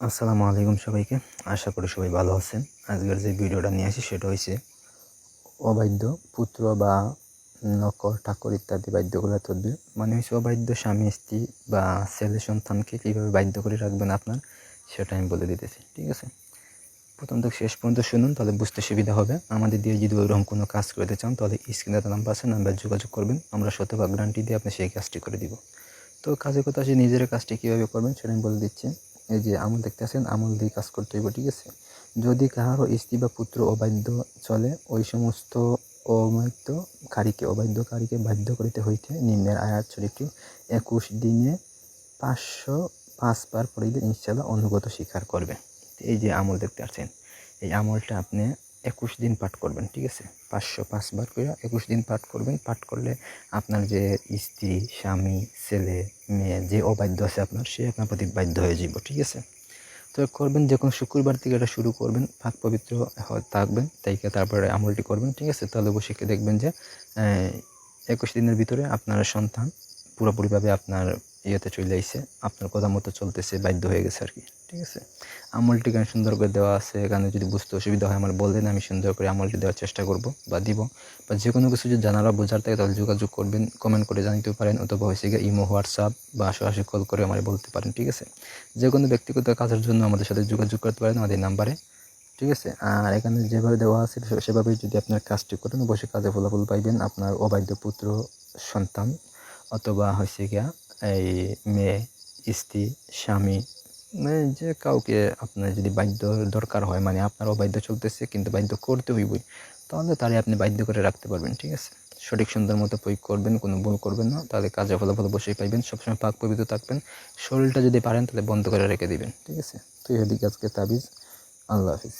আসসালামু আলাইকুম সবাইকে। আশা করি সবাই ভালো আছেন। আজকের যে ভিডিওটা নিয়ে আসি সেটা হচ্ছে অবাধ্য পুত্র বা নকর ঠাকুর ইত্যাদি বাধ্যগুলো তদবির, মানে হচ্ছে অবাধ্য স্বামী স্ত্রী বা ছেলে সন্তানকে কীভাবে বাধ্য করে রাখবেন আপনার, সেটা আমি বলে দিতেছি। ঠিক আছে, প্রথম থেকে শেষ পর্যন্ত শুনুন, তাহলে বুঝতে সুবিধা হবে। আমাদের দিয়ে যদি ওইরকম কোনো কাজ করতে চান তাহলে স্ক্রিনে নাম্বার আছে, নাম্বার যোগাযোগ করবেন। আমরা শতভাগ গ্যারান্টি দিয়ে আপনি সেই কাজটি করে দিব। তো কাজের কথা আছে, নিজের কাজটি কীভাবে করবেন সেটা আমি বলে দিচ্ছি। এই যে আমল দেখতে আছেন, আমল দিয়ে কাজ করতে হইব। ঠিক আছে, যদি কাহারও স্ত্রী বা পুত্র অবাধ্য চলে, ওই সমস্ত অবাধ্যকারীকে বাধ্য করিতে হইতে নিম্নের আয়াত শরীফটি 21 দিনে 505 বার পড়িলে ইনশাআল্লাহ অনুগত স্বীকার করবে। এই যে আমল দেখতে পাচ্ছেন, এই আমলটা আপনি 21 দিন পাঠ করবেন। ঠিক আছে, 505 বার করে 21 দিন পাঠ করবেন। পাঠ করলে আপনার যে স্ত্রী, স্বামী, ছেলে, মেয়ে যে অবাধ্য আছে আপনার, সে আপনার প্রতি বাধ্য হয়ে যাব। ঠিক আছে, তো করবেন যে কোনো শুক্রবার থেকে এটা শুরু করবেন, পাক পবিত্র থাকবেন, তাইকে তারপরে আমলটি করবেন। ঠিক আছে, তাহলে অবশ্যই দেখবেন যে 21 দিনের ভিতরে আপনার সন্তান পুরোপুরিভাবে আপনার ইয়েতে চলে আসছে, আপনার কথা মতো চলতেছে, বাধ্য হয়ে গেছে আর কি। ঠিক আছে, আমলটি গান সুন্দর করে দেওয়া আছে এখানে। যদি বুঝতে অসুবিধা হয় আমার বললেন, আমি সুন্দর করে আমলটি দেওয়ার চেষ্টা করব বা দিব। বা যে কোনো কিছু যদি জানার বা বোঝার থাকে তাহলে যোগাযোগ করবেন, কমেন্ট করে জানাতে পারেন, অথবা হয়েছে গিয়ে ইমো, হোয়াটসঅ্যাপ বা সরাসরি কল করে আমার বলতে পারেন। ঠিক আছে, যে কোনো ব্যক্তিগত কাজের জন্য আমাদের সাথে যোগাযোগ করতে পারেন আমাদের নাম্বারে। ঠিক আছে, আর এখানে যেভাবে দেওয়া আছে সেভাবেই যদি আপনার কাজটি করেন, অবশ্যই কাজে ফলাফল পাইবেন। আপনার অবাধ্য পুত্র, সন্তান, অথবা হয়েছে গিয়া এই মেয়ে, স্ত্রী, স্বামী, মানে যে কাউকে আপনার যদি বাধ্য দরকার হয়, মানে আপনার অবাধ্য চলতেছে কিন্তু বাধ্য করতে হইবই, তাহলে তারে আপনি বাধ্য করে রাখতে পারবেন। ঠিক আছে, সঠিক সুন্দর মতো প্রয়োগ করবেন, কোনো ভুল করবেন না, তাহলে কাজে ফলাফল অবশ্যই পাইবেন। সবসময় পাক পবিত্র থাকবেন, শরীরটা যদি পারেন তাহলে বন্ধ করে রেখে দিবেন। ঠিক আছে, তো এদিকে আজকে তাবিজ। আল্লাহ হাফিজ।